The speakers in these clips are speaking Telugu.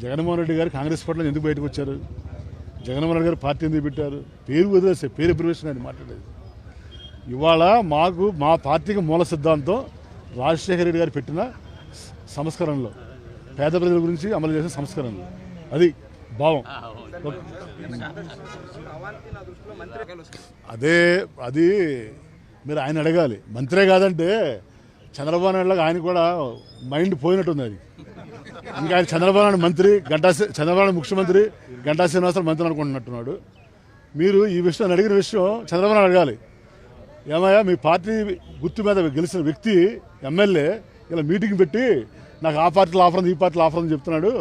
జగన్మోహన్ రెడ్డి గారు కాంగ్రెస్ పార్టీలో ఎందుకు బయటకు వచ్చారు? జగన్మోహన్ రెడ్డి గారు పార్టీ ఎందుకు పెట్టారు? పేరు వదిలేస్తే పేరు ఎబ్రివేషన్ అని మాట్లాడేది. ఇవాళ మా పార్టీకి మూల సిద్ధాంతం రాజశేఖర రెడ్డి గారు పెట్టిన సంస్కరణలో పేద ప్రజల గురించి అమలు చేసిన సంస్కరణలు, అది భావం. అది మీరు ఆయన అడగాలి. మంత్రే కాదంటే చంద్రబాబు నాయుడు ఆయన కూడా మైండ్ పోయినట్టుంది. అది ఇంకా ఆయన చంద్రబాబు నాయుడు మంత్రి, చంద్రబాబు నాయుడు ముఖ్యమంత్రి, గంటా శ్రీనివాసరావు మంత్రి అనుకుంటున్నట్టున్నాడు. మీరు ఈ విషయం అడిగిన విషయం చంద్రబాబు నాయుడు అడగాలి. ఏమయ్యా, మీ పార్టీ గుర్తు మీద గెలిచిన వ్యక్తి ఎమ్మెల్యే ఇలా మీటింగ్ పెట్టి నాకు ఆ పార్టీలో ఆఫర్ ఉంది, ఈ పార్టీలో ఆఫర్ అని చెప్తున్నాడు.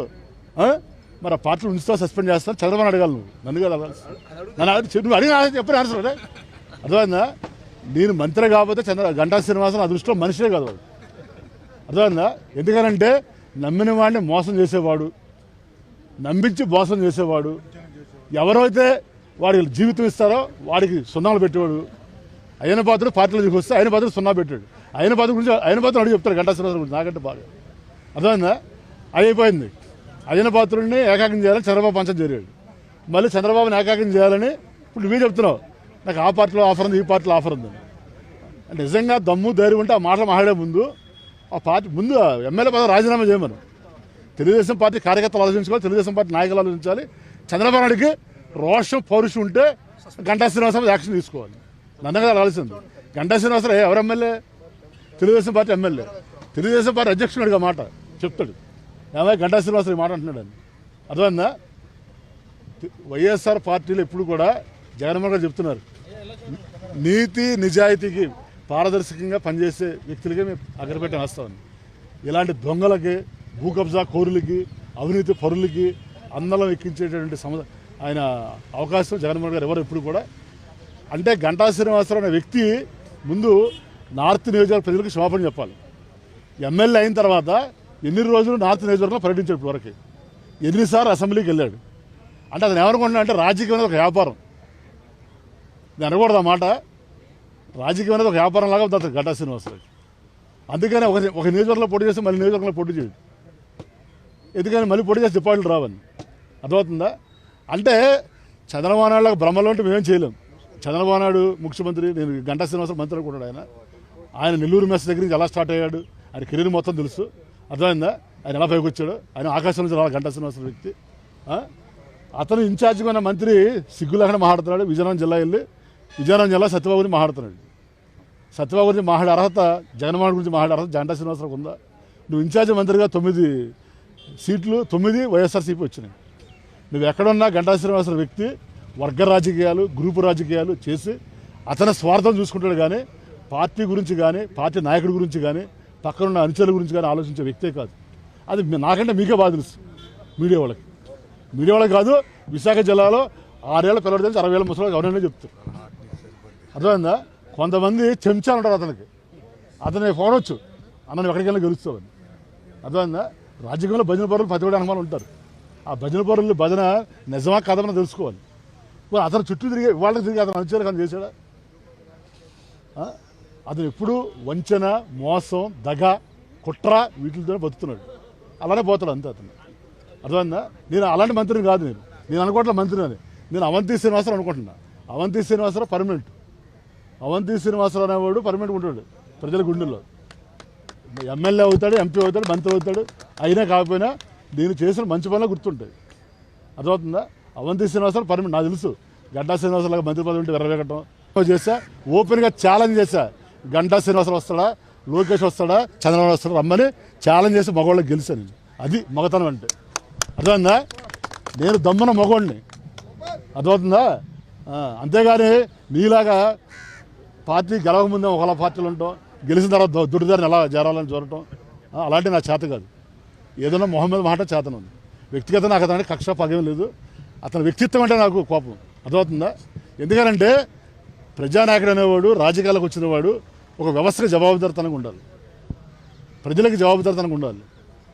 మరి ఆ పార్టీలో ఉంచుతా సస్పెండ్ చేస్తాను చంద్రబాబు అడగాలి. నువ్వు నన్ను కదా నువ్వు అడిగిన చెప్పని ఆన్సర్ అదే అర్థమైందా? నేను మంత్రి కాకపోతే గంటా శ్రీనివాసరావు నా దృష్టిలో మనిషే కాదు. అర్థమైందా? ఎందుకనంటే నమ్మిన వాడిని మోసం చేసేవాడు, నమ్మించి మోసం చేసేవాడు, ఎవరైతే వాడికి జీవితం ఇస్తారో వాడికి సున్నాలు పెట్టేవాడు. అయిన పాత్రుడు పార్టీలోకి వస్తే అయిన పాత్రుడు సున్నా పెట్టాడు. అయిన పాత్ర గురించి అయిన పాత్ర అడిగి చెప్తాడు గంటా శ్రీనివాసరావు గురించి నాకంటే బాగా. అర్థమైందా? అయిపోయింది. అయిన పాత్రుడిని ఏకాగ్రం చేయాలని చంద్రబాబు పంచం చేరాడు. మళ్ళీ చంద్రబాబుని ఏకాగ్రం చేయాలని ఇప్పుడు నువ్వే చెప్తున్నావు నాకు ఆ పార్టీలో ఆఫర్ ఉంది, ఈ పార్టీలో ఆఫర్ ఉంది. అంటే నిజంగా దమ్ము ధైర్యం ఉంటే ఆ మాటలు మాట్లాడే ముందు ఆ పార్టీ ముందు ఎమ్మెల్యే పదవి రాజీనామా చేయమను. తెలుగుదేశం పార్టీ కార్యకర్తలు ఆలోచించుకోవాలి, తెలుగుదేశం పార్టీ నాయకులు ఆలోచించాలి. చంద్రబాబు నాయుడికి రోషం పౌరుషం ఉంటే గంటా శ్రీనివాసరావు యాక్షన్ తీసుకోవాలి. నన్ను కదా ఆలోచింది. గంటా శ్రీనివాసరావు ఎవరు MLA? Telugu Desam party MLA. Telugu Desam party అధ్యక్షుడిగా మాట చెప్తాడు. ఏమై గంటా శ్రీనివాసరావు ఈ మాట అంటున్నాడు అని. అర్థమైందా? వైఎస్ఆర్ పార్టీలు ఎప్పుడు కూడా జగన్మోహన్ గారు చెప్తున్నారు, నీతి నిజాయితీకి పారదర్శకంగా పనిచేసే వ్యక్తులకే మేము అగ్రపెట్టి వేస్తామని. ఇలాంటి దొంగలకి, భూ కబ్జా కోరులకి, అవినీతి పరులకి అందలం ఎక్కించేటటువంటి ఆయన అవకాశం జగన్మోహన్ గారు ఎవరు ఎప్పుడు కూడా. అంటే గంటా శ్రీనివాసరావు అనే వ్యక్తి ముందు నార్త్ నియోజకవర్గ ప్రజలకు క్షమాపణ చెప్పాలి. ఎమ్మెల్యే అయిన తర్వాత ఎన్ని రోజులు నార్త్ నియోజకవర్గంలో పర్యటించాడు ఇప్పటివరకు, ఎన్నిసార్లు అసెంబ్లీకి వెళ్ళాడు. అంటే అతను ఏమనుకుంటున్నా అంటే రాజకీయం అనేది ఒక వ్యాపారం. నేను అనకూడదు ఆ మాట. రాజకీయం అనేది ఒక వ్యాపారం లాగా ఉంది గంటా శ్రీనివాసరావు. అందుకని ఒక నియోజకవర్గంలో పోటీ చేస్తే మళ్ళీ నియోజకవర్గంలో పోటీ చేయడు. ఎందుకని మళ్ళీ పోటీ చేస్తే డిపాజిట్లు రావని. అర్థమవుతుందా? అంటే చంద్రబాబు నాయుడు భ్రమలో ఉంటే మేమేం చేయలేం. చంద్రబాబు నాయుడు ముఖ్యమంత్రి, నేను గంటా శ్రీనివాసరావు మంత్రి అనుకుంటాడు. ఆయన నెల్లూరు మెస్ దగ్గర నుంచి ఎలా స్టార్ట్ అయ్యాడు, ఆయన కెరీర్ మొత్తం తెలుసు. అర్థమైందా? ఆయన ఎలా పైకి వచ్చాడు, ఆయన ఆకాశం నుంచి రావాలి గంటా శ్రీనివాసరావు వ్యక్తి. అతను ఇన్ఛార్జిగా ఉన్న మంత్రి సిగ్గు లేకుండా మాట్లాడుతున్నాడు. విజయనగరం జిల్లా వెళ్ళి విజయనగరం జిల్లా సత్యబాబు గురించి మాట్లాడుతున్నాడు. సత్యబాబు గురించి మాట్లాడే అర్హత, జగన్మోహన్ గురించి మాట్లాడే అర్హత గంటా శ్రీనివాసరావు ఉందా? నువ్వు ఇన్ఛార్జి మంత్రిగా 9 సీట్లు 9 వైఎస్ఆర్సీపీ వచ్చినాయి. నువ్వు ఎక్కడున్నా గంటా శ్రీనివాసరావు వ్యక్తి వర్గ రాజకీయాలు, గ్రూపు రాజకీయాలు చేసి అతని స్వార్థం చూసుకుంటాడు. కానీ పార్టీ గురించి కానీ, పార్టీ నాయకుడి గురించి కానీ, పక్కనున్న అనుచరుల గురించి కానీ ఆలోచించే వ్యక్తే కాదు. అది నాకంటే మీకే బాధ తెలుసు. మీడియా వాళ్ళకి కాదు. విశాఖ జిల్లాలో 6 ఏళ్ల పిల్లడి నుంచి 60 ఏళ్ళ ముసలి ఎవరైనా చెప్తారు. అర్థమైందా? కొంతమంది చెంచా ఉంటారు అతనికి. అతని పోనొచ్చు అన్నను ఎక్కడికైనా గెలుస్తామని. అర్థమైందా? రాజకీయంలో భజన పరులు 10 అనుమానం ఉంటారు. ఆ భజన పరులు భజన నిజమా కాదని తెలుసుకోవాలి. అతను చుట్టూ తిరిగి వాళ్ళకి తిరిగి అతను అనుచరులు కానీ చేశాడా? అతను ఎప్పుడు వంచన, మోసం, దగ, కుట్ర వీటితోనే బతుకుతున్నాడు. అలానే పోతాడు అంతే అతను. అర్థమైందా? నేను అలాంటి మంత్రిని కాదు. నేను అనుకోవట్లే మంత్రిని అని. నేను అవంతి శ్రీనివాసరావు అనుకుంటున్నా. అవంతి శ్రీనివాసరావు పర్మనెంట్. అవంతి శ్రీనివాసరావు అనేవాడు పర్మనెంట్ ఉంటాడు ప్రజల గుండెల్లో. ఎమ్మెల్యే అవుతాడు, ఎంపీ అవుతాడు, మంత్రి అవుతాడు. అయినా కాకపోయినా నేను చేసిన మంచి పనులు గుర్తుంటాయి. అర్థమవుతుందా? అవంతి శ్రీనివాసరావు పర్మనెంట్. నాకు తెలుసు గంటా శ్రీనివాసరావు మంత్రి పదవి ఉంటే వెరవేగటం చేశా. ఓపెన్గా ఛాలెంజ్ చేశా. గంటా శ్రీనివాసరావు వస్తాడా, లోకేష్ వస్తాడా, చంద్రబాబు వస్తాడా రమ్మని ఛాలెంజ్ చేసి మగవాళ్ళకి గెలిచాను. అది మగతనం అంటే. అర్థమైందా? నేను దమ్మున మగవాడిని. అర్థమవుతుందా? అంతేగాని నీలాగా పార్టీ గెలవకముందే ఒకలా పార్టీలు ఉంటాం, గెలిచిన తర్వాత దుడ్డుదారిని ఎలా చేరాలని చూడటం అలాంటి నా చేత కాదు. ఏదైనా మొహం మీద మాట చేతను ఉంది. వ్యక్తిగతంగా నాకు అతని కక్ష పగేం లేదు. అతని వ్యక్తిత్వం అంటే నాకు కోపం. అర్థమవుతుందా? ఎందుకనంటే ప్రజానాయకుడు అనేవాడు, రాజకీయాలకు వచ్చినవాడు ఒక వ్యవస్థకి జవాబుదారితనంగా ఉండాలి, ప్రజలకు జవాబుదారితనంగా ఉండాలి,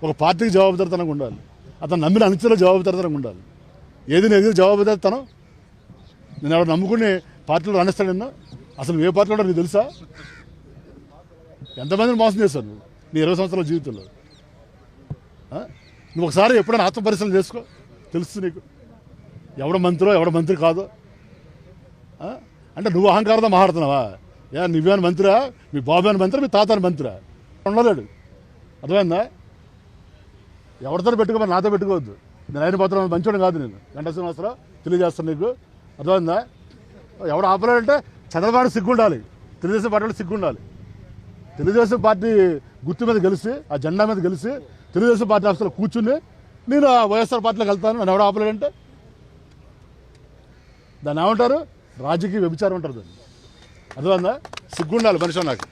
ఒక పార్టీకి జవాబుదారితనంగా ఉండాలి, అతను నమ్మిన అనుచరులకు జవాబుదారితనంగా ఉండాలి. ఏది నేను జవాబుదారితనం? నేను ఎవరు నమ్ముకుని పార్టీలో రాణిస్తాడన్నా? అసలు ఏ పార్టీలో నీకు తెలుసా? ఎంతమందిని మోసం చేశాను నీ 20 సంవత్సరాల జీవితంలో? నువ్వు ఒకసారి ఎప్పుడైనా ఆత్మపరిశీలన చేసుకో, తెలుసు నీకు ఎవడ మంత్రి కాదు. అంటే నువ్వు అహంకారంతో మాట్లాడుతున్నావా? నువ్వేని మంత్రిరా, మీ బాబు అని మంత్రి, మీ తాత అని మంత్రిరా? ఉండలేడు. అర్థమైందా? ఎవరితో పెట్టుకోమని నాతో పెట్టుకోవద్దు. నేను అయిన పత్రం మంచోడు కాదు. నేను గంటా శ్రీనివాసరావు తెలియజేస్తాను నీకు. అర్థమైందా? ఎవడు ఆపలేడంటే చంద్రబాబు సిగ్గుండాలి, తెలుగుదేశం పార్టీ సిగ్గుండాలి. తెలుగుదేశం పార్టీ గుర్తు మీద గెలిచి, ఆ జెండా మీద గెలిచి తెలుగుదేశం పార్టీ ఆఫీసులో కూర్చుని నేను వైఎస్ఆర్ పార్టీలోకి వెళ్తాను, నన్ను ఎవడు ఆపలేడంటే దాన్ని ఏమంటారు? రాజకీయ వ్యభిచారం అంటారు దాన్ని. అర్థమైందా? సిగ్గుండాలి మనిషి నాకు.